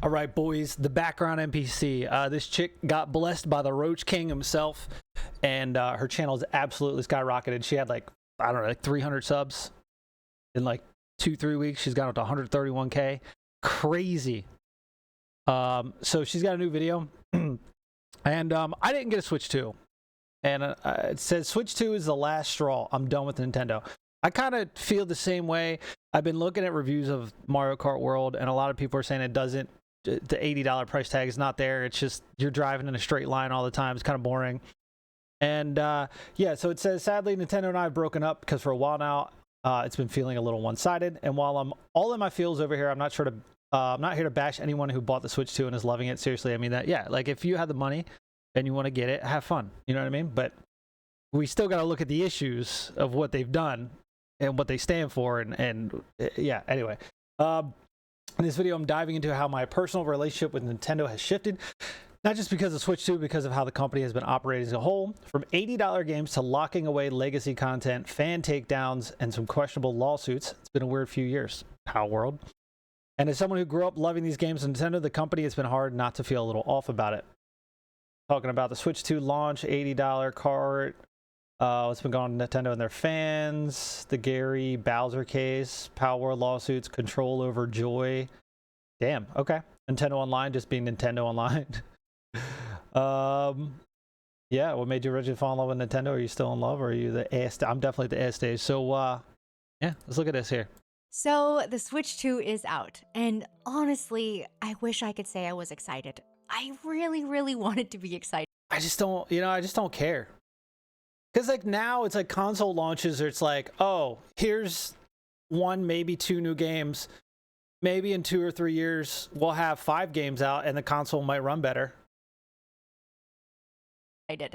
All right, boys, the background NPC. This chick got blessed by the Roach King himself, and her channel is absolutely skyrocketed. She had like, I don't know, like 300 subs in like 2-3 weeks. She's got up to 131K. Crazy. So she's got a new video, and I didn't get a Switch 2. And it says Switch 2 is the last straw. I'm done with Nintendo. I kind of feel the same way. I've been looking at reviews of Mario Kart World, and a lot of people are saying it doesn't. The $80 price tag is not there. It's just you're driving in a straight line all the time. It's kind of boring. And yeah, so it says, sadly, Nintendo and I have broken up because for a while now, it's been feeling a little one-sided. And while I'm all in my feels over here, I'm not here to bash anyone who bought the Switch 2 and is loving it. Seriously, I mean that. Yeah, like if you have the money and you want to get it, have fun. You know what I mean? But we still got to look at the issues of what they've done and what they stand for. And yeah, anyway. In this video, I'm diving into how my personal relationship with Nintendo has shifted, not just because of Switch 2, because of how the company has been operating as a whole, from $80 games to locking away legacy content, fan takedowns, and some questionable lawsuits. It's been a weird few years, Palworld. And as someone who grew up loving these games on Nintendo, the company, it's been hard not to feel a little off about it. Talking about the Switch 2 launch, $80 cart, what's been going on with Nintendo and their fans, the Gary Bowser case, Palworld lawsuits, control over Joy. Damn, okay. Nintendo Online just being Nintendo Online. Yeah, what made you originally fall in love with Nintendo? Are you still in love, or are you the ass? I'm definitely the ass stage. So, yeah, let's look at this here. So the Switch 2 is out, and honestly, I wish I could say I was excited. I really, really wanted to be excited. I just don't, I just don't care. Because like now it's like console launches, or it's like, oh, here's 1, maybe 2 new games. Maybe in 2 or 3 years, we'll have 5 games out and the console might run better.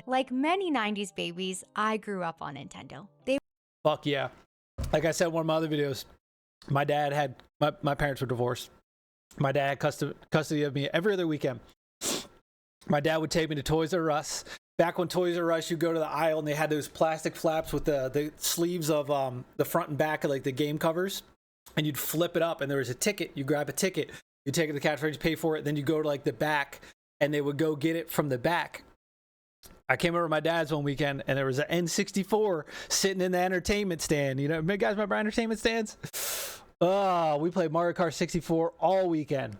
Like many 90s babies, I grew up on Nintendo. Fuck yeah. Like I said in one of my other videos, my dad had, my parents were divorced. My dad had custody of me every other weekend. My dad would take me to Toys R Us. Back when Toys R Us, you go to the aisle and they had those plastic flaps with the sleeves of the front and back of like the game covers, and you'd flip it up and there was a ticket. You grab a ticket, you take it to the cash register, pay for it, then you go to like the back and they would go get it from the back. I came over to my dad's one weekend and there was an N64 sitting in the entertainment stand. You guys remember entertainment stands? We played Mario Kart 64 all weekend.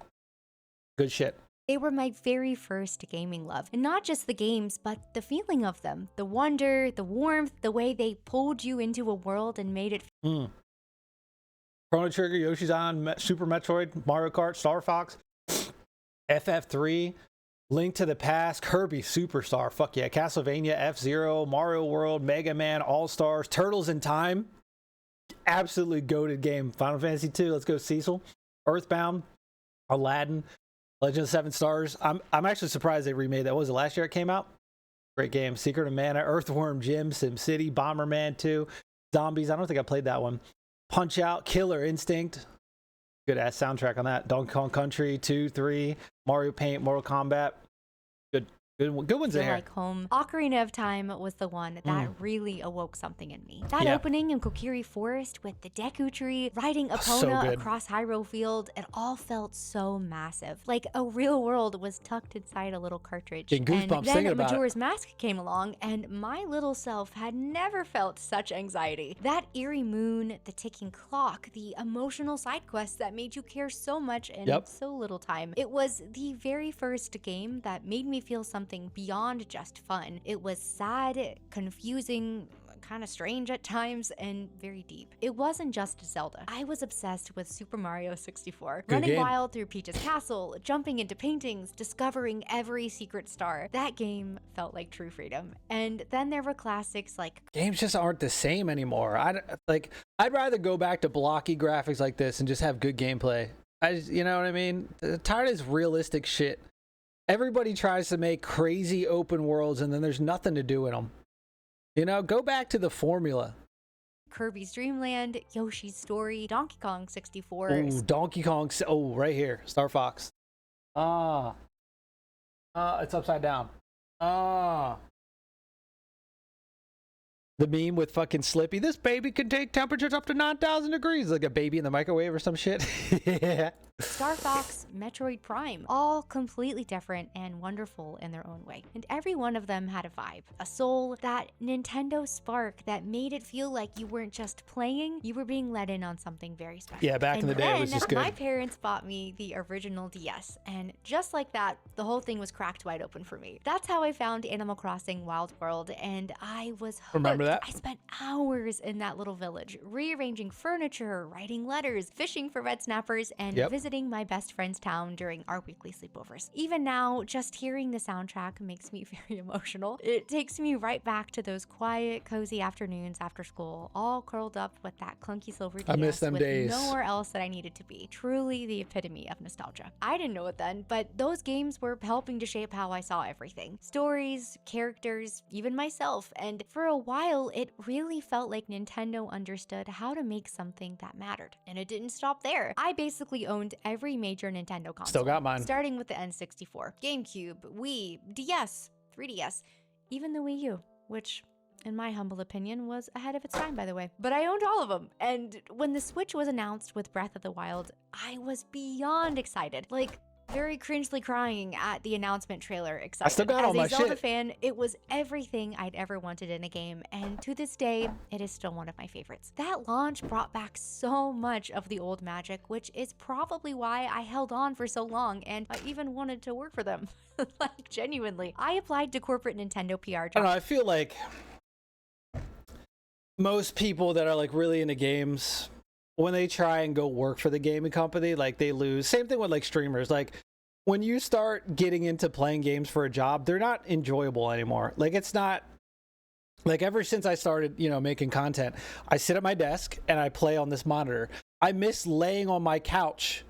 Good shit. They were my very first gaming love. And not just the games, but the feeling of them. The wonder, the warmth, the way they pulled you into a world and made it. Chrono Trigger, Yoshi's Island, Super Metroid, Mario Kart, Star Fox, FF3, Link to the Past, Kirby Superstar, fuck yeah, Castlevania, F-Zero, Mario World, Mega Man, All-Stars, Turtles in Time, absolutely goated game. Final Fantasy 2, let's go Cecil, Earthbound, Aladdin, Legend of Seven Stars. I'm actually surprised they remade that. What was it, last year it came out? Great game. Secret of Mana, Earthworm Jim, SimCity, Bomberman 2, Zombies. I don't think I played that one. Punch Out, Killer Instinct. Good ass soundtrack on that. Donkey Kong Country 2, 3, Mario Paint, Mortal Kombat. Good ones in here. Like home. Ocarina of Time was the one that really awoke something in me. That opening in Kokiri Forest with the Deku Tree, riding Epona across Hyrule Field, it all felt so massive. Like a real world was tucked inside a little cartridge. And then Majora's Mask came along, and my little self had never felt such anxiety. That eerie moon, the ticking clock, the emotional side quests that made you care so much in so little time. It was the very first game that made me feel something beyond just fun. It was sad, confusing, kind of strange at times, and very deep. It wasn't just Zelda. I was obsessed with Super Mario 64. Running wild through Peach's castle, jumping into paintings, discovering every secret star. That game felt like true freedom. And then there were classics like... Games just aren't the same anymore. I'd rather go back to blocky graphics like this and just have good gameplay. You know what I mean? I'm tired of this realistic shit. Everybody tries to make crazy open worlds and then there's nothing to do in them. Go back to the formula. Kirby's Dream Land, Yoshi's Story, Donkey Kong 64. Ooh, Donkey Kong. Oh, right here. Star Fox. It's upside down. The meme with fucking Slippy. This baby can take temperatures up to 9,000 degrees. Like a baby in the microwave or some shit. Yeah. Star Fox, Metroid Prime, all completely different and wonderful in their own way. And every one of them had a vibe, a soul, that Nintendo spark that made it feel like you weren't just playing, you were being let in on something very special. Yeah, back in the day, it was just good. My parents bought me the original DS, and just like that, the whole thing was cracked wide open for me. That's how I found Animal Crossing Wild World, and I was hooked. Remember that? I spent hours in that little village, rearranging furniture, writing letters, fishing for red snappers, and visiting my best friend's town during our weekly sleepovers. Even now, just hearing the soundtrack makes me very emotional. It takes me right back to those quiet, cozy afternoons after school, all curled up with that clunky silver DS. I miss them with days. Nowhere else that I needed to be. Truly the epitome of nostalgia. I didn't know it then, but those games were helping to shape how I saw everything. Stories, characters, even myself. And for a while, it really felt like Nintendo understood how to make something that mattered. And it didn't stop there. I basically owned every major Nintendo console. Still got mine. Starting with the N64, GameCube, Wii, DS, 3DS, even the Wii U, which in my humble opinion was ahead of its time, by the way. But I owned all of them. And when the Switch was announced with Breath of the Wild, I was beyond excited. Like, very cringely crying at the announcement trailer, excited. I still got all my As a Zelda shit. fan, it was everything I'd ever wanted in a game, and to this day, it is still one of my favorites. That launch brought back so much of the old magic, which is probably why I held on for so long, and I even wanted to work for them. Like, genuinely. I applied to corporate Nintendo PR jobs. I don't know, I feel like most people that are like really into games, when they try and go work for the gaming company, like they lose. Same thing with like streamers. Like when you start getting into playing games for a job, they're not enjoyable anymore. Like it's not like ever since I started, you know, making content, I sit at my desk and I play on this monitor. I miss laying on my couch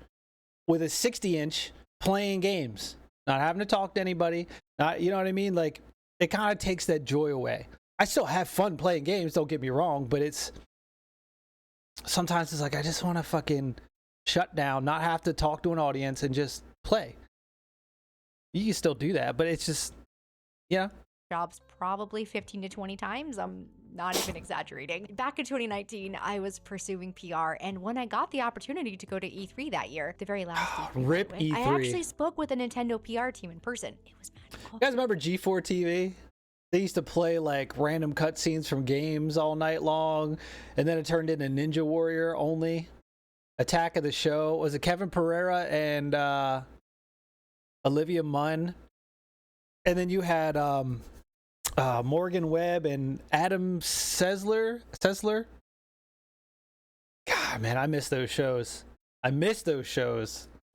with a 60-inch playing games, not having to talk to anybody, not, you know what I mean? Like it kind of takes that joy away. I still have fun playing games, don't get me wrong, but it's sometimes it's like I just want to fucking shut down, not have to talk to an audience and just play. You can still do that, but it's just, yeah. Jobs probably 15 to 20 times. I'm not even exaggerating. Back in 2019, I was pursuing PR, and when I got the opportunity to go to E3 that year, the very last E3, Rip E3. I actually spoke with a Nintendo PR team in person. It was magical. You guys remember G4 TV? They used to play like random cutscenes from games all night long, and then it turned into Ninja Warrior only. Attack of the Show. Was it Kevin Pereira and Olivia Munn? And then you had Morgan Webb and Adam Sessler. God, man, I miss those shows.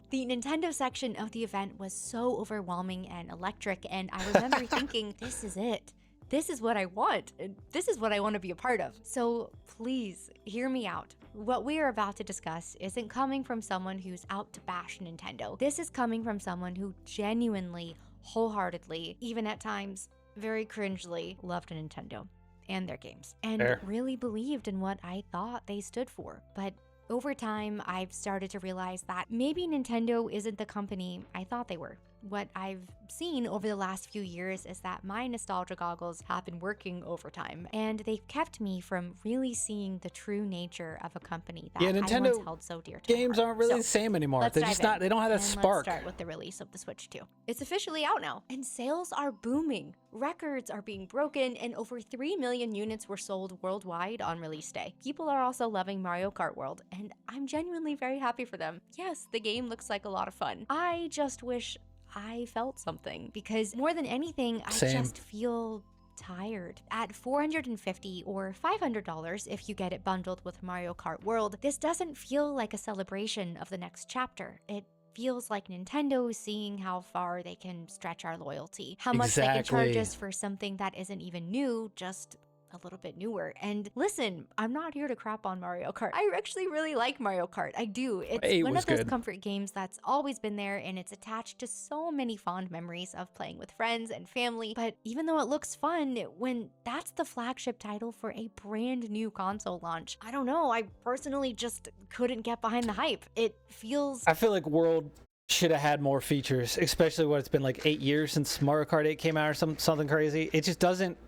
The Nintendo section of the event was so overwhelming and electric, and I remember thinking, this is it. This is what I want, and this is what I want to be a part of. So please, hear me out. What we are about to discuss isn't coming from someone who's out to bash Nintendo. This is coming from someone who genuinely, wholeheartedly, even at times, very cringely, loved Nintendo and their games, and really believed in what I thought they stood for. But over time, I've started to realize that maybe Nintendo isn't the company I thought they were. What I've seen over the last few years is that my nostalgia goggles have been working overtime, and they've kept me from really seeing the true nature of a company that Nintendo I once held so dear to my games heart. aren't really the same anymore. They're just not. They don't have that spark. Let's start with the release of the Switch 2. It's officially out now, and sales are booming. Records are being broken, and over 3 million units were sold worldwide on release day. People are also loving Mario Kart World, and I'm genuinely very happy for them. Yes, the game looks like a lot of fun. I just wish I felt something, because more than anything, I just feel tired. At $450 or $500 if you get it bundled with Mario Kart World, this doesn't feel like a celebration of the next chapter. It feels like Nintendo seeing how far they can stretch our loyalty, how much they can charge us for something that isn't even new, just a little bit newer. And listen, I'm not here to crap on Mario Kart. I actually really like Mario Kart. I do. It's one of those comfort games that's always been there, and it's attached to so many fond memories of playing with friends and family. But even though it looks fun, when that's the flagship title for a brand new console launch, I don't know, I personally just couldn't get behind the hype. It feels... I feel like World should have had more features, especially when it's been like 8 years since Mario Kart 8 came out or something crazy. It just doesn't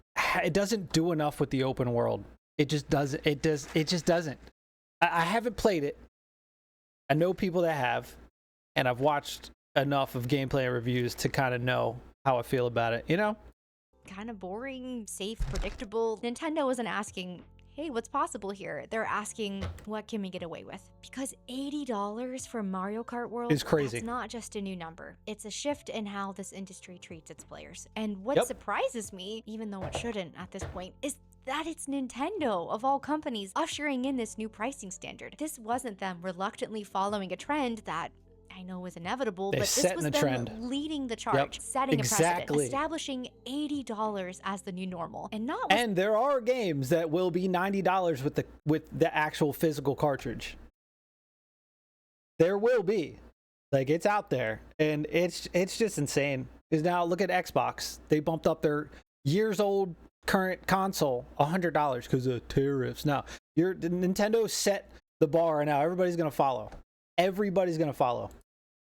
do enough with the open world. It just doesn't. It just doesn't. I haven't played it. I know people that have. and I've watched enough of gameplay and reviews to kind of know how I feel about it, you know? Kind of boring, safe, predictable. Nintendo isn't asking, hey, what's possible here? They're asking, what can we get away with? Because $80 for Mario Kart World is crazy. That's not just a new number. It's a shift in how this industry treats its players. And what surprises me, even though it shouldn't at this point, is that it's Nintendo, of all companies, ushering in this new pricing standard. This wasn't them reluctantly following a trend that I know was inevitable, but this was them leading the charge, setting a precedent, establishing $80 as the new normal, and there are games that will be $90 with the actual physical cartridge. There will be, like, it's out there, and it's just insane. Because now look at Xbox; they bumped up their years old current console $100 because of tariffs. Now Nintendo set the bar, and now everybody's gonna follow. Everybody's gonna follow.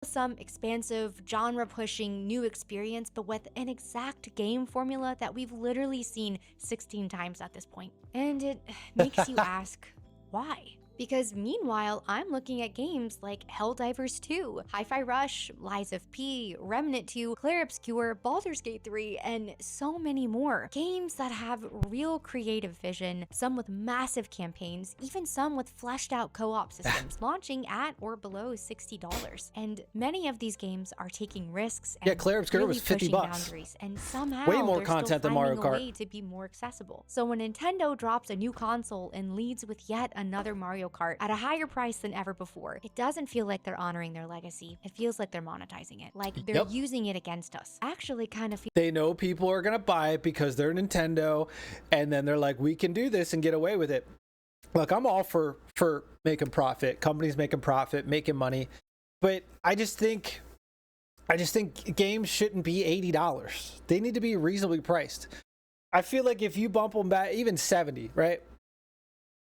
Some expansive, genre-pushing new experience, but with an exact game formula that we've literally seen 16 times at this point. And it makes you ask, why? Because meanwhile, I'm looking at games like Helldivers 2, Hi-Fi Rush, Lies of P, Remnant 2, Clair Obscur, Baldur's Gate 3, and so many more. Games that have real creative vision, some with massive campaigns, even some with fleshed out co-op systems, launching at or below $60. And many of these games are taking risks and Clair Obscur was $50. Boundaries, and somehow way more content than Mario Kart. A way to be more accessible. So when Nintendo drops a new console and leads with yet another Mario Kart at a higher price than ever before, it doesn't feel like they're honoring their legacy. It feels like they're monetizing it, like they're using it against us. Actually, kind of they know people are gonna buy it because they're Nintendo, and then they're like, we can do this and get away with it. Look, I'm all for making profit, companies making profit, making money, but I just think games shouldn't be $80. They need to be reasonably priced. I feel like if you bump them back even 70, right?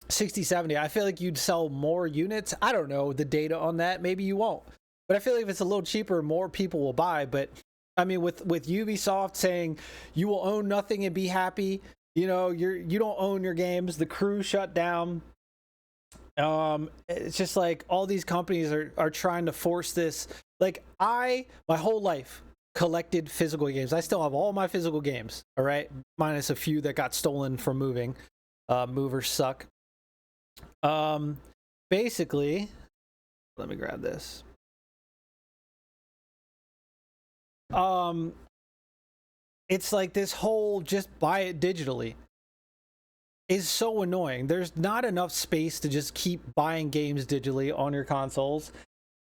60, 70, I feel like you'd sell more units. I don't know the data on that. Maybe you won't. But I feel like if it's a little cheaper, more people will buy. But I mean, with Ubisoft saying you will own nothing and be happy, you know, you don't own your games. The crew shut down. It's just like all these companies are trying to force this. Like my whole life collected physical games. I still have all my physical games. All right. Minus a few that got stolen from moving. Movers suck. Basically, let me grab this. It's like this whole just buy it digitally is so annoying. There's not enough space to just keep buying games digitally on your consoles.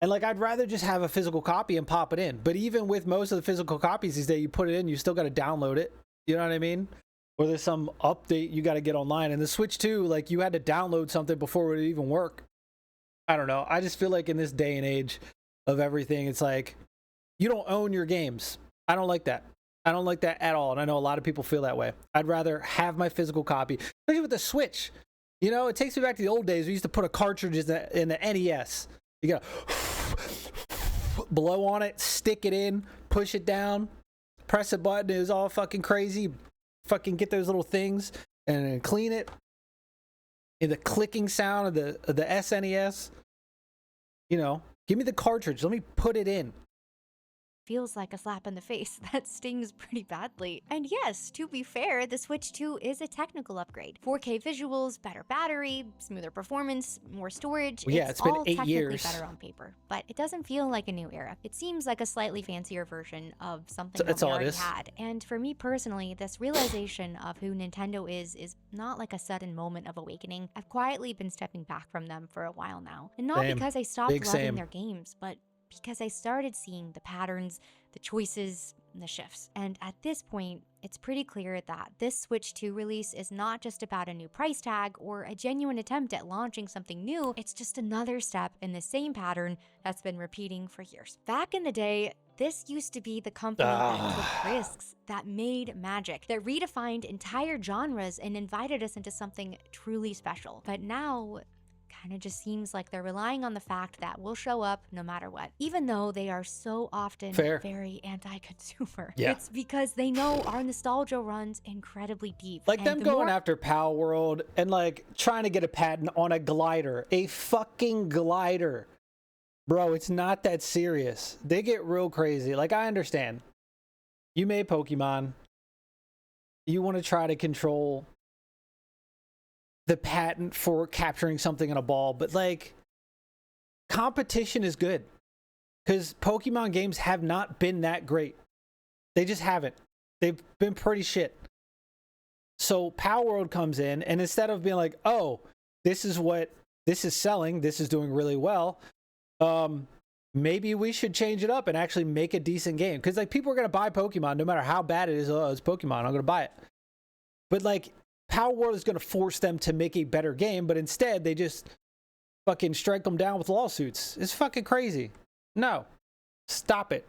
And like, I'd rather just have a physical copy and pop it in. But even with most of the physical copies these days, you put it in, you still got to download it. You know what I mean? Or there's some update you got to get online. And the Switch 2, like, you had to download something before it would even work. I don't know. I just feel like in this day and age of everything, it's like, you don't own your games. I don't like that. I don't like that at all. And I know a lot of people feel that way. I'd rather have my physical copy, especially with the Switch. You know, it takes me back to the old days. We used to put a cartridge in the NES. You got to blow on it, stick it in, push it down, press a button. It was all fucking crazy. Fucking get those little things and then clean it. In the clicking sound of the SNES. You know, give me the cartridge. Let me put it in. Feels like a slap in the face. That stings pretty badly. And yes, to be fair, the Switch 2 is a technical upgrade. 4K visuals, better battery, smoother performance, more storage. Well, yeah, it's been all 8 technically years. Better on paper, but it doesn't feel like a new era. It seems like a slightly fancier version of something that we already had. And for me personally, this realization of who Nintendo is not like a sudden moment of awakening. I've quietly been stepping back from them for a while now. And not because I stopped loving their games, but because I started seeing the patterns, the choices, and the shifts. And at this point, it's pretty clear that this Switch 2 release is not just about a new price tag or a genuine attempt at launching something new. It's just another step in the same pattern that's been repeating for years. Back in the day, this used to be the company that took risks, that made magic, that redefined entire genres and invited us into something truly special. But now, kind of just seems like they're relying on the fact that we'll show up no matter what, even though they are so often very anti-consumer. Yeah. It's because they know our nostalgia runs incredibly deep. Like them going after Palworld and like trying to get a patent on a glider, a fucking glider. Bro, it's not that serious. They get real crazy. Like, I understand. You made Pokemon. You want to try to control the patent for capturing something in a ball, but like, competition is good. Because Pokemon games have not been that great. They just haven't. They've been pretty shit. So Palworld comes in, and instead of being like, oh, this is selling, this is doing really well, maybe we should change it up and actually make a decent game. Because like, people are going to buy Pokemon no matter how bad it is. Oh, it's Pokemon, I'm going to buy it. But like, Palworld is going to force them to make a better game, but instead they just fucking strike them down with lawsuits. It's fucking crazy. No. Stop it.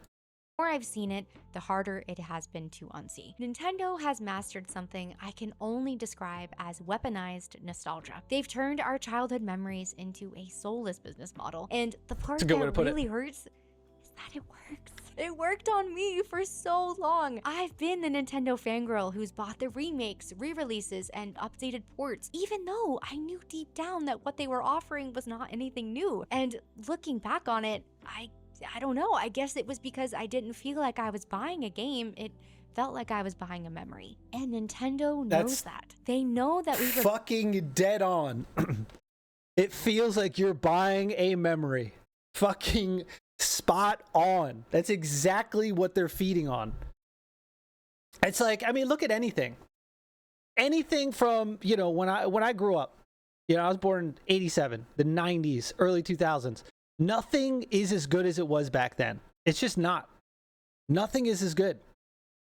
The more I've seen it, the harder it has been to unsee. Nintendo has mastered something I can only describe as weaponized nostalgia. They've turned our childhood memories into a soulless business model. And the part that really hurts is that it works. It worked on me for so long. I've been the Nintendo fangirl who's bought the remakes, re-releases, and updated ports, even though I knew deep down that what they were offering was not anything new. And looking back on it, I don't know, I guess it was because I didn't feel like I was buying a game. It felt like I was buying a memory. And Nintendo knows that. They know that we were fucking dead on. It feels like you're buying a memory. Fucking spot on. That's exactly what they're feeding on. It's like, I mean, look at anything. Anything from, you know, when I grew up. You know, I was born in 87, the 90s, early 2000s. Nothing is as good as it was back then. It's just not. Nothing is as good.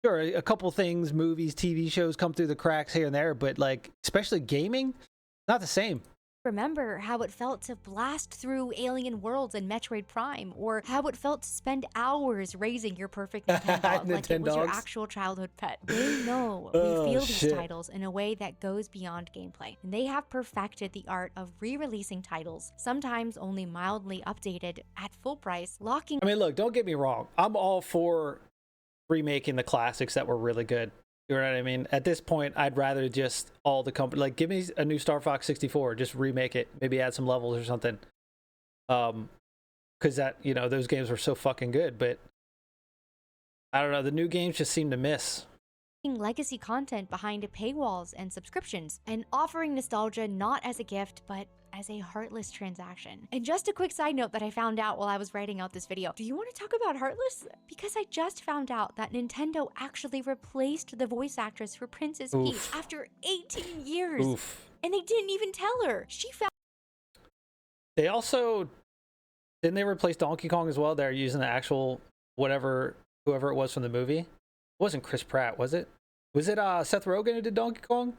Sure, a couple things, movies, TV shows come through the cracks here and there, but like, especially gaming, not the same. Remember how it felt to blast through alien worlds in Metroid Prime, or how it felt to spend hours raising your perfect Nintendo like it was your actual childhood pet. They know we feel these titles in a way that goes beyond gameplay, and they have perfected the art of re-releasing titles, sometimes only mildly updated, at full price, locking. I mean, look, don't get me wrong. I'm all for remaking the classics that were really good. You know what I mean? At this point, I'd rather just all the company, like, give me a new Star Fox 64, just remake it, maybe add some levels or something. Because that, you know, those games were so fucking good, but I don't know, the new games just seem to miss. Legacy content behind paywalls and subscriptions, and offering nostalgia not as a gift, but as a heartless transaction. And just a quick side note that I found out while I was writing out this video. Do you want to talk about heartless? Because I just found out that Nintendo actually replaced the voice actress for Princess Peach after 18 years. And they didn't even tell her. She found. They also, didn't they replace Donkey Kong as well? They're using the actual whoever it was from the movie. It wasn't Chris Pratt, was it? Was it Seth Rogen who did Donkey Kong?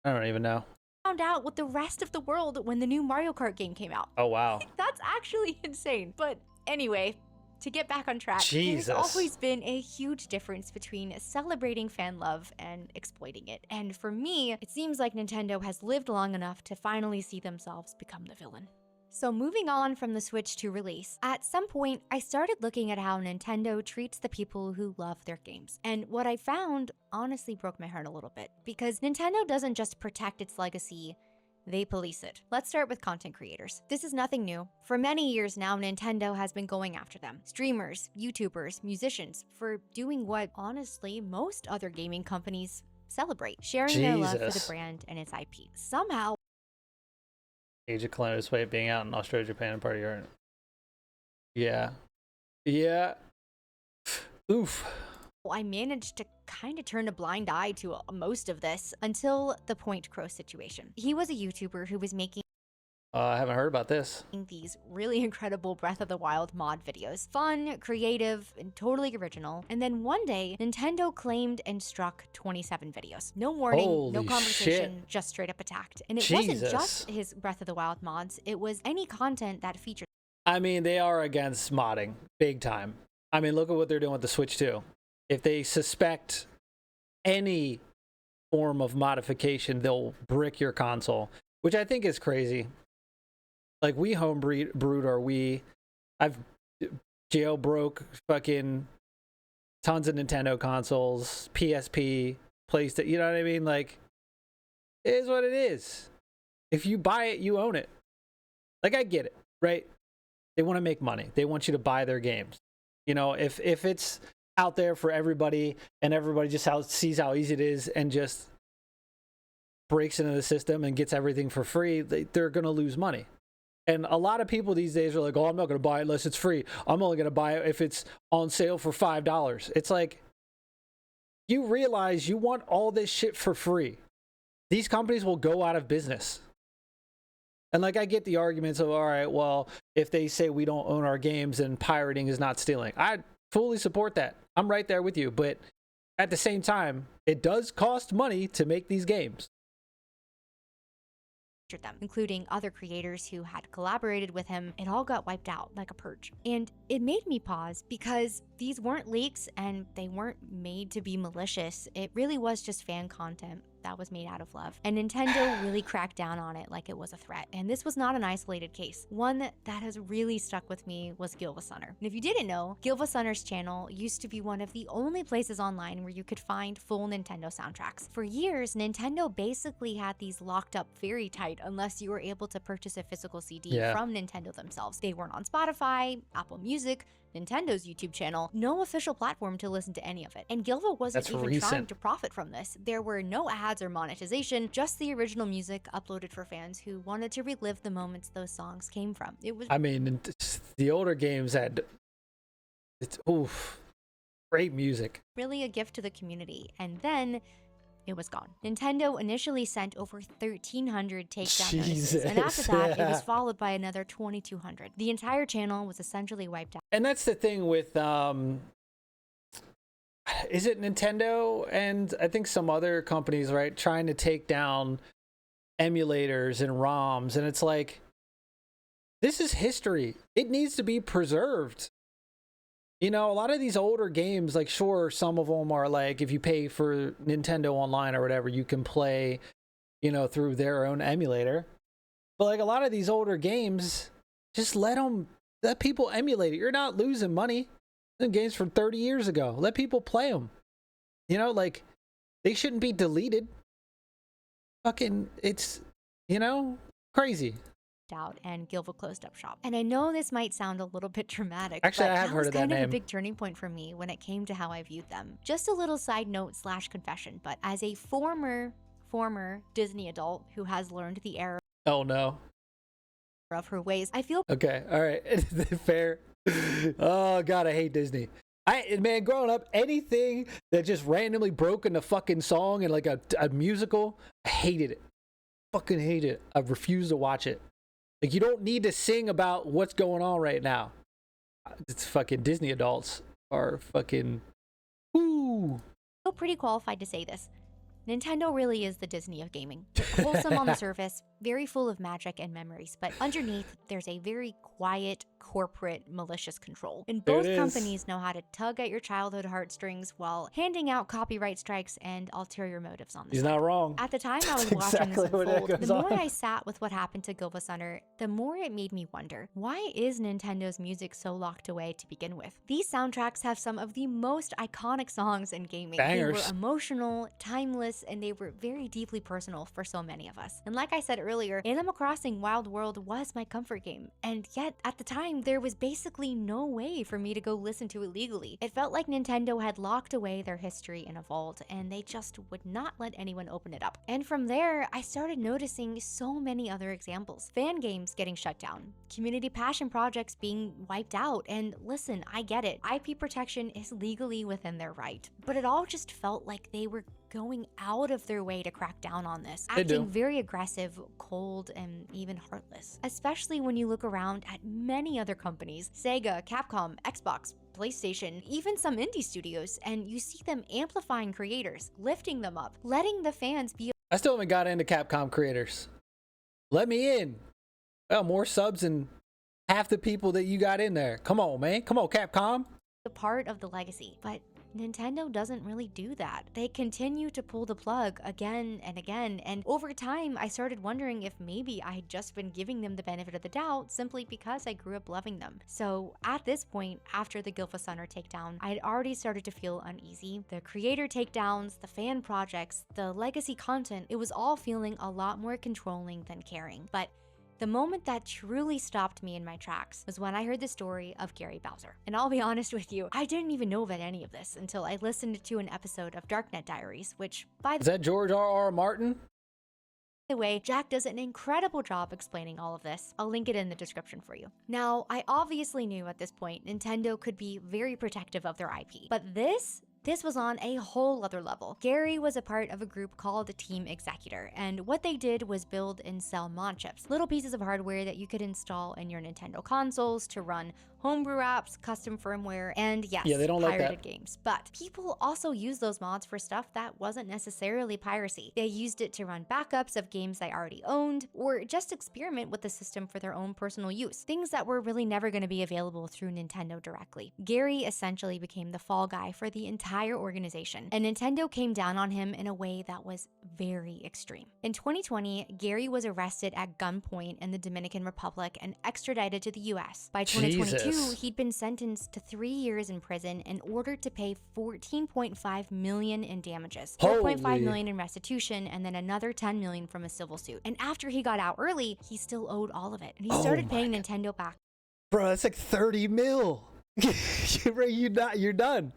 I don't even know. Found out with the rest of the world when the new Mario Kart game came out. Oh, wow. That's actually insane. But anyway, to get back on track, Jesus. There's always been a huge difference between celebrating fan love and exploiting it. And for me, it seems like Nintendo has lived long enough to finally see themselves become the villain. So moving on from the Switch to release, at some point, I started looking at how Nintendo treats the people who love their games. And what I found honestly broke my heart a little bit, because Nintendo doesn't just protect its legacy, they police it. Let's start with content creators. This is nothing new. For many years now, Nintendo has been going after them. Streamers, YouTubers, musicians, for doing what, honestly, most other gaming companies celebrate, sharing their love for the brand and its IP. Somehow, Age of Calamity despite being out in Australia, Japan, and part of Europe. Yeah. Yeah. Oof. I managed to kind of turn a blind eye to most of this until the Point Crow situation. He was a YouTuber who was making I haven't heard about this. These really incredible Breath of the Wild mod videos. Fun, creative, and totally original. And then one day, Nintendo claimed and struck 27 videos. No warning, no conversation, just straight up attacked. And it wasn't just his Breath of the Wild mods, it was any content that featured. I mean, they are against modding, big time. I mean, look at what they're doing with the Switch too. If they suspect any form of modification, they'll brick your console, which I think is crazy. Like, we homebrewed our Wii. I've jailbroke fucking tons of Nintendo consoles, PSP, PlayStation, you know what I mean? Like, it is what it is. If you buy it, you own it. Like, I get it, right? They want to make money. They want you to buy their games. You know, if it's out there for everybody and everybody just sees how easy it is and just breaks into the system and gets everything for free, they're going to lose money. And a lot of people these days are like, oh, I'm not going to buy it unless it's free. I'm only going to buy it if it's on sale for $5. It's like, you realize you want all this shit for free. These companies will go out of business. And like, I get the arguments of, all right, well, if they say we don't own our games and pirating is not stealing, I fully support that. I'm right there with you. But at the same time, it does cost money to make these games. Them, including other creators who had collaborated with him. It all got wiped out like a purge. And it made me pause because these weren't leaks and they weren't made to be malicious. It really was just fan content that was made out of love. And Nintendo really cracked down on it like it was a threat. And this was not an isolated case. One that has really stuck with me was Gilvasunner. And if you didn't know, Gilvasunner's channel used to be one of the only places online where you could find full Nintendo soundtracks. For years, Nintendo basically had these locked up very tight unless you were able to purchase a physical CD from Nintendo themselves. They weren't on Spotify, Apple Music, Nintendo's YouTube channel, no official platform to listen to any of it. And Gilva wasn't trying to profit from this. There were no ads or monetization, just the original music uploaded for fans who wanted to relive the moments those songs came from. It was, I mean, the older games had, great music. Really a gift to the community. And then it was gone. Nintendo initially sent over 1,300 takedown notices, and after that, it was followed by another 2,200. The entire channel was essentially wiped out. And that's the thing with, is it Nintendo and I think some other companies, right, trying to take down emulators and ROMs, and it's like, this is history. It needs to be preserved. You know, a lot of these older games, like, sure, some of them are like, if you pay for Nintendo Online or whatever, you can play, you know, through their own emulator. But like a lot of these older games, just let people emulate it. You're not losing money. The games from 30 years ago. Let people play them. You know, like, they shouldn't be deleted. Fucking, it's, you know, crazy. Out, and Gilva closed up shop. And I know this might sound a little bit dramatic, actually, but I have heard of that name. That was kind of a big turning point for me when it came to how I viewed them. Just a little side note / confession, but as a former Disney adult who has learned the error of her ways, I feel okay. All right, fair. Oh God, I hate Disney. Man, growing up, anything that just randomly broke into fucking song and like a musical, I hated it. Fucking hate it. I refuse to watch it. Like, you don't need to sing about what's going on right now. It's fucking Disney adults are fucking, I feel pretty qualified to say this. Nintendo really is the Disney of gaming. Wholesome on the surface, very full of magic and memories, but underneath, there's a very quiet, corporate, malicious control. And both companies know how to tug at your childhood heartstrings while handing out copyright strikes and ulterior motives on this. He's not wrong. At the time I was watching this unfold, the more I sat with what happened to Gilvasunner, the more it made me wonder, why is Nintendo's music so locked away to begin with? These soundtracks have some of the most iconic songs in gaming. Bangers. They were emotional, timeless, and they were very deeply personal for so many of us. And like I said earlier, Animal Crossing Wild World was my comfort game. And yet, at the time, there was basically no way for me to go listen to it legally. It felt like Nintendo had locked away their history in a vault, and they just would not let anyone open it up. And from there, I started noticing so many other examples. Fan games getting shut down, community passion projects being wiped out, and listen, I get it. IP protection is legally within their right. But it all just felt like they were going out of their way to crack down on this, acting very aggressive, cold, and even heartless. Especially when you look around at many other companies, Sega, Capcom, Xbox, PlayStation, even some indie studios, and you see them amplifying creators, lifting them up, letting the fans be. I still haven't got into Capcom creators. Let me in. Well, more subs than half the people that you got in there. Come on, man. Come on, Capcom. A part of the legacy, but Nintendo doesn't really do that. They continue to pull the plug again and again, and over time, I started wondering if maybe I had just been giving them the benefit of the doubt simply because I grew up loving them. So at this point, after the Gilvasunner takedown, I had already started to feel uneasy. The creator takedowns, the fan projects, the legacy content, it was all feeling a lot more controlling than caring. But The moment that truly stopped me in my tracks was when I heard the story of Gary Bowser. And I'll be honest with you, I didn't even know about any of this until I listened to an episode of Darknet Diaries, which, by Is that George R.R. Martin? the way, Jack does an incredible job explaining all of this. I'll link it in the description for you. Now, I obviously knew at this point Nintendo could be very protective of their IP, but this was on a whole other level. Gary was a part of a group called Team Executor, and what they did was build and sell mod chips, little pieces of hardware that you could install in your Nintendo consoles to run homebrew apps, custom firmware, and yes, Yeah, they don't like pirated that. games. But people also use those mods for stuff that wasn't necessarily piracy. They used it to run backups of games they already owned, or just experiment with the system for their own personal use, things that were really never going to be available through Nintendo directly. Gary essentially became the fall guy for the entire organization, and Nintendo came down on him in a way that was very extreme. In 2020, Gary was arrested at gunpoint in the Dominican Republic and extradited to the US. By 2022, Jesus. he'd been sentenced to 3 years in prison and ordered to pay $14.5 million in damages, $4.5 Holy. million in restitution, and then another $10 million from a civil suit. And after he got out early, he still owed all of it, and he Oh started my paying God. Nintendo back. Bro, that's like 30 mil. You're done.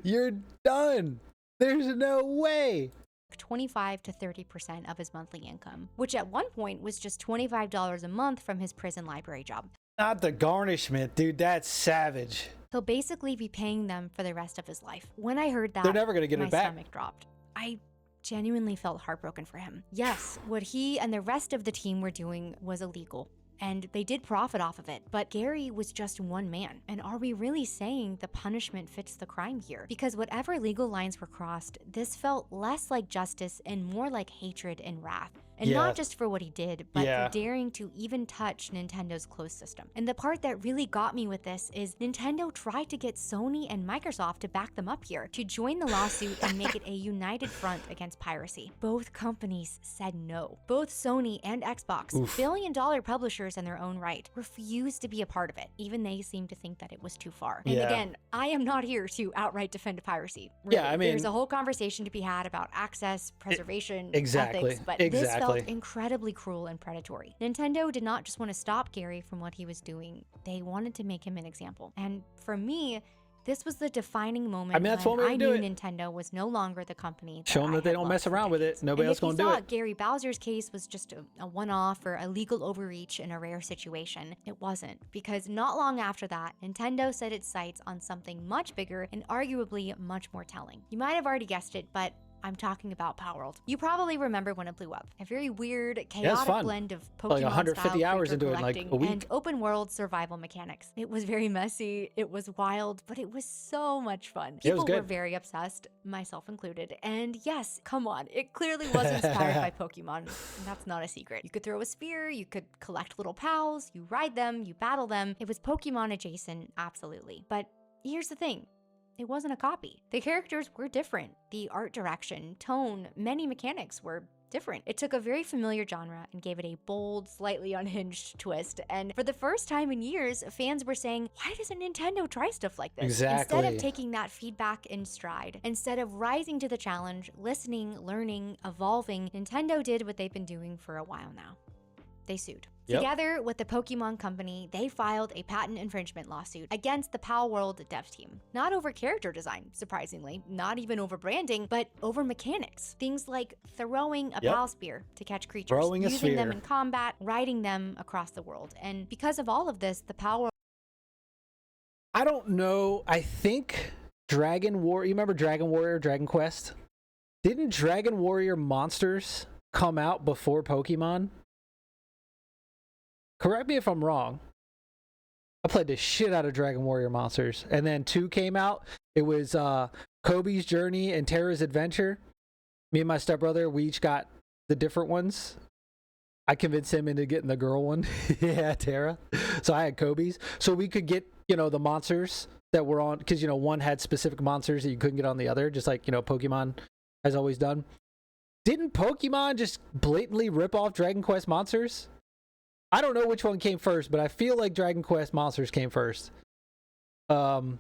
You're done. There's no way. 25 to 30% of his monthly income, which at one point was just $25 a month from his prison library job. Not the garnishment, dude. That's savage. He'll basically be paying them for the rest of his life. When I heard that, They're never gonna get my it back. stomach dropped. I genuinely felt heartbroken for him. Yes, what he and the rest of the team were doing was illegal, and they did profit off of it, but Gary was just one man. And are we really saying the punishment fits the crime here? Because whatever legal lines were crossed, this felt less like justice and more like hatred and wrath. And Yeah. not just for what he did, but Yeah. for daring to even touch Nintendo's closed system. And the part that really got me with this is Nintendo tried to get Sony and Microsoft to back them up here, to join the lawsuit and make it a united front against piracy. Both companies said no. Both Sony and Xbox, Oof. billion-dollar publishers in their own right, refused to be a part of it. Even they seemed to think that it was too far. And Yeah. again, I am not here to outright defend piracy. Yeah, I mean- there's a whole conversation to be had about access, preservation, Exactly. ethics, but this felt Exactly. incredibly cruel and predatory. Nintendo did not just want to stop Gary from what he was doing, they wanted to make him an example. And for me, this was the defining moment. I mean, that's when one way to I do knew it. Nintendo was no longer the company. Show them I that they had don't loved mess for around with it. decades. Nobody And else if you gonna do thought it. Gary Bowser's case was just a one-off or a legal overreach in a rare situation, it wasn't. Because not long after that, Nintendo set its sights on something much bigger and arguably much more telling. You might have already guessed it, but I'm talking about Palworld. You probably remember when it blew up. A very weird, chaotic fun. blend of Like 150 Pokemon-style hours creature into it in like a collecting week. and open-world survival mechanics. It was very messy, it was wild, but it was so much fun. It was People were good. very obsessed, myself included. And yes, come on, it clearly was inspired by Pokemon. And that's not a secret. You could throw a spear, you could collect little pals, you ride them, you battle them. It was Pokemon adjacent, absolutely. But here's the thing. It wasn't a copy. The characters were different. The art direction, tone, many mechanics were different. It took a very familiar genre and gave it a bold, slightly unhinged twist. And for the first time in years, fans were saying, why doesn't Nintendo try stuff like this? Exactly. Instead of taking that feedback in stride, instead of rising to the challenge, listening, learning, evolving, Nintendo did what they've been doing for a while now. They sued. Yep. Together with the Pokemon Company, they filed a patent infringement lawsuit against the Palworld dev team. Not over character design, surprisingly, not even over branding, but over mechanics. Things like throwing a Yep. pal spear to catch creatures, Throwing a using them sphere. in combat, riding them across the world. And because of all of this, the Palworld I don't know. I think Dragon War. You remember Dragon Warrior, Dragon Quest? Didn't Dragon Warrior Monsters come out before Pokemon? Correct me if I'm wrong. I played the shit out of Dragon Warrior Monsters, and then 2 came out. It was Kobe's Journey and Terra's Adventure. Me and my stepbrother, we each got the different ones. I convinced him into getting the girl one. Yeah, Terra. So I had Kobe's. So we could get, the monsters that were on, because, one had specific monsters that you couldn't get on the other, just like, Pokemon has always done. Didn't Pokemon just blatantly rip off Dragon Quest monsters? I don't know which one came first, but I feel like Dragon Quest monsters came first. You know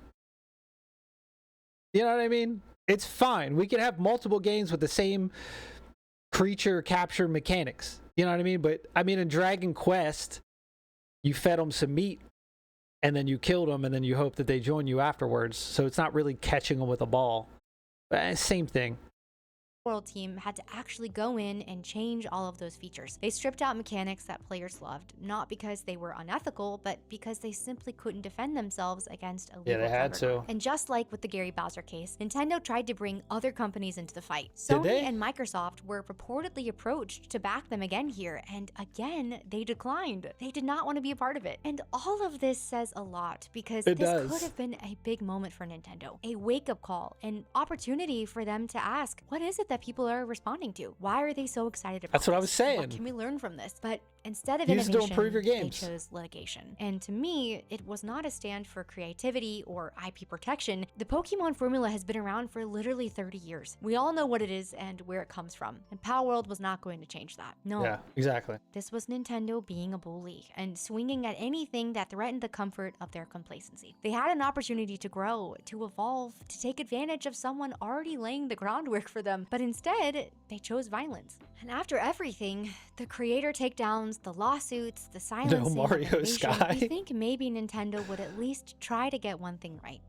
what I mean? It's fine. We can have multiple games with the same creature capture mechanics. You know what I mean? But I mean, in Dragon Quest, you fed them some meat and then you killed them and then you hope that they join you afterwards. So it's not really catching them with a ball. Same thing. Palworld team had to actually go in and change all of those features. They stripped out mechanics that players loved, not because they were unethical, but because they simply couldn't defend themselves against a legal Yeah, they had juggernaut. to. And just like with the Gary Bowser case, Nintendo tried to bring other companies into the fight. Did Sony they? and Microsoft were purportedly approached to back them again here, and again, they declined. They did not want to be a part of it. And all of this says a lot, because It this does. could have been a big moment for Nintendo, a wake-up call, an opportunity for them to ask, what is it that people are responding to? Why are they so excited about That's what I this? was saying. What can we learn from this? But instead of Use it to innovation, improve your games. they chose litigation. And to me, it was not a stand for creativity or IP protection. The Pokemon formula has been around for literally 30 years. We all know what it is and where it comes from. And Palworld was not going to change that. No. Yeah, exactly. This was Nintendo being a bully and swinging at anything that threatened the comfort of their complacency. They had an opportunity to grow, to evolve, to take advantage of someone already laying the groundwork for them, but instead, they chose violence. And after everything, the creator takedowns, the lawsuits, the silencing, Mario of innovation, Sky. you think maybe Nintendo would at least try to get one thing right: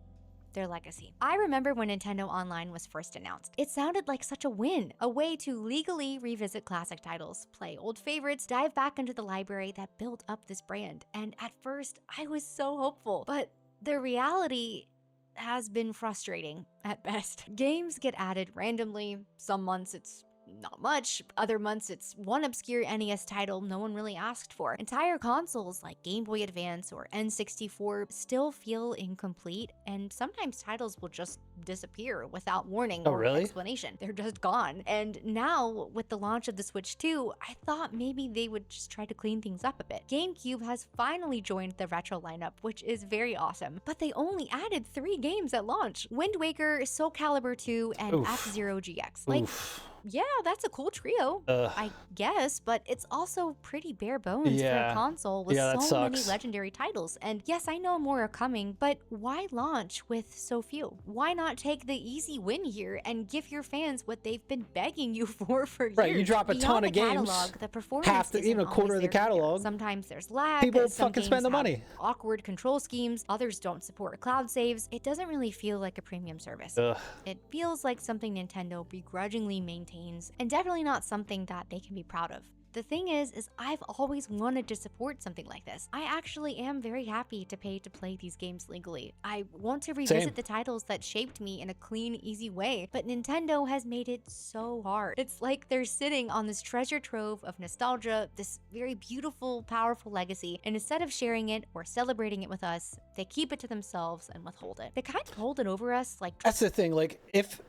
their legacy. I remember when Nintendo Online was first announced. It sounded like such a win, a way to legally revisit classic titles, play old favorites, dive back into the library that built up this brand. And at first, I was so hopeful, but the reality has been frustrating at best. Games get added randomly. Some months it's not much. Other months it's one obscure NES title no one really asked for. Entire consoles like Game Boy Advance or N64 still feel incomplete, and sometimes titles will just disappear without warning Oh, or really? explanation. They're just gone. And now, with the launch of the Switch 2, I thought maybe they would just try to clean things up a bit. GameCube has finally joined the retro lineup, which is very awesome, but they only added 3 games at launch: Wind Waker, Soul Calibur 2, and Oof. F-Zero GX. Like, Oof. yeah, that's a cool trio, Ugh. I guess, but it's also pretty bare bones for Yeah. a console with Yeah, that so many sucks. legendary titles. And yes, I know more are coming, but why launch with so few? Why not take the easy win here and give your fans what they've been begging you for years? Right, you drop a Beyond ton the of games, catalog, the performance half the, isn't a quarter always of the there either. catalog. Sometimes there's lag. People some fucking games spend the have money. awkward control schemes. Others don't support cloud saves. It doesn't really feel like a premium service. Ugh. It feels like something Nintendo begrudgingly maintains, and definitely not something that they can be proud of. The thing is I've always wanted to support something like this. I actually am very happy to pay to play these games legally. I want to revisit Same. the titles that shaped me in a clean, easy way, but Nintendo has made it so hard. It's like they're sitting on this treasure trove of nostalgia, this very beautiful, powerful legacy, and instead of sharing it or celebrating it with us, they keep it to themselves and withhold it. They kind of hold it over us like That's the thing. Like, if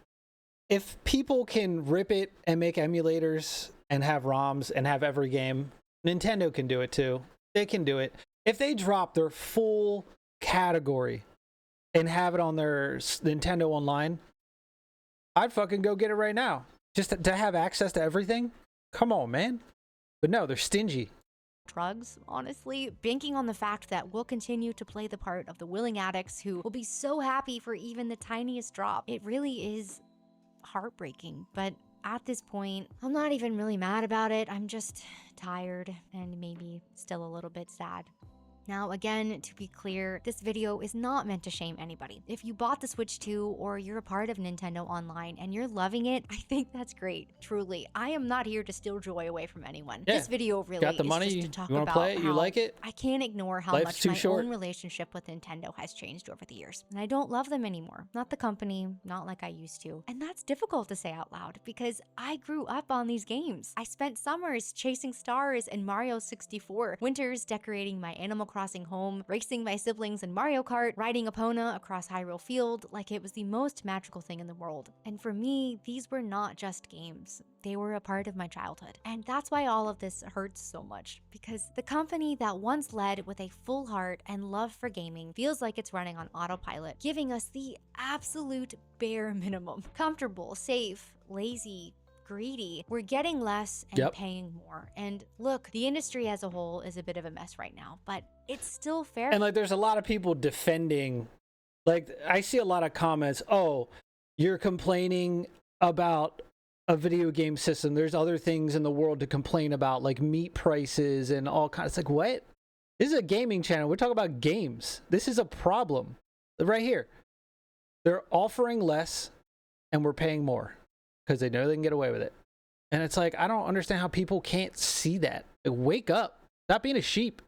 people can rip it and make emulators and have ROMs and have every game, Nintendo can do it too. They can do it. If they drop their full category and have it on their Nintendo Online, I'd fucking go get it right now. Just to have access to everything? Come on, man. But no, they're stingy. drugs, honestly, banking on the fact that we'll continue to play the part of the willing addicts who will be so happy for even the tiniest drop. It really is heartbreaking, but at this point, I'm not even really mad about it. I'm just tired and maybe still a little bit sad. Now, again, to be clear, this video is not meant to shame anybody. If you bought the Switch 2 or you're a part of Nintendo Online and you're loving it, I think that's great. Truly, I am not here to steal joy away from anyone. Yeah. This video really Got the is money, just to you talk wanna about play it, you how like it? I can't ignore how Life's much too my short. own relationship with Nintendo has changed over the years. And I don't love them anymore. Not the company, not like I used to. And that's difficult to say out loud because I grew up on these games. I spent summers chasing stars in Mario 64, winters decorating my Animal Crossing home, racing my siblings in Mario Kart, riding Epona across Hyrule Field like it was the most magical thing in the world. And for me, these were not just games. They were a part of my childhood. And that's why all of this hurts so much, because the company that once led with a full heart and love for gaming feels like it's running on autopilot, giving us the absolute bare minimum. Comfortable, safe, lazy, greedy. We're getting less and Yep. paying more. And look, the industry as a whole is a bit of a mess right now, but it's still fair. And like, there's a lot of people defending, like, I see a lot of comments, oh, you're complaining about a video game system. There's other things in the world to complain about, like meat prices and all kinds. It's like, what? This is a gaming channel. We're talking about games. This is a problem right here. They're offering less and we're paying more because they know they can get away with it. And it's like, I don't understand how people can't see that. Like, wake up. Stop being a sheep.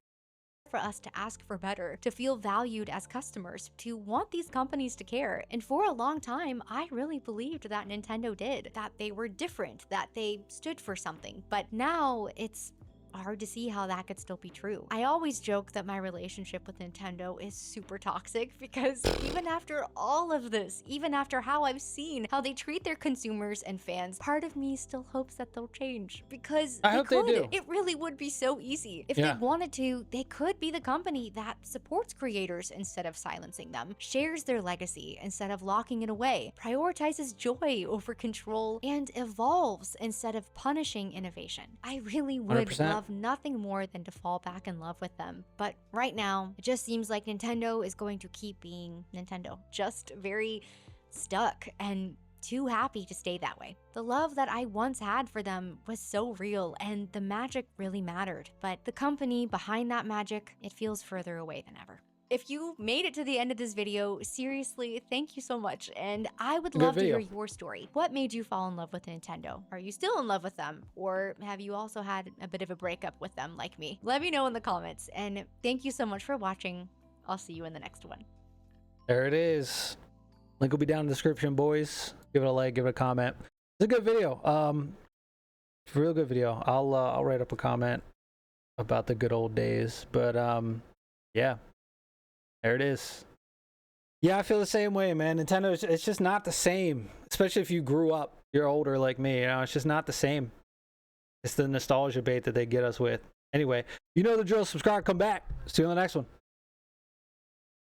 For us to ask for better, to feel valued as customers, to want these companies to care. And for a long time, I really believed that Nintendo did, that they were different, that they stood for something. But now it's hard to see how that could still be true. I always joke that my relationship with Nintendo is super toxic because even after all of this, even after how I've seen how they treat their consumers and fans, part of me still hopes that they'll change because I hope they do. It really would be so easy. If they wanted to, they could be the company that supports creators instead of silencing them, shares their legacy instead of locking it away, prioritizes joy over control, and evolves instead of punishing innovation. I really would 100%. love nothing more than to fall back in love with them. But right now, it just seems like Nintendo is going to keep being Nintendo, just very stuck and too happy to stay that way. The love that I once had for them was so real and the magic really mattered. But the company behind that magic, it feels further away than ever. If you made it to the end of this video, seriously, thank you so much. And I would love to hear your story. What made you fall in love with Nintendo? Are you still in love with them? Or have you also had a bit of a breakup with them like me? Let me know in the comments. And thank you so much for watching. I'll see you in the next one. There it is. Link will be down in the description, boys. Give it a like, give it a comment. It's a good video. It's a real good video. I'll write up a comment about the good old days. But yeah. There it is. Yeah, I feel the same way, man. Nintendo, it's just not the same. Especially if you grew up, you're older like me. You know, it's just not the same. It's the nostalgia bait that they get us with. Anyway, you know the drill. Subscribe, come back. See you on the next one.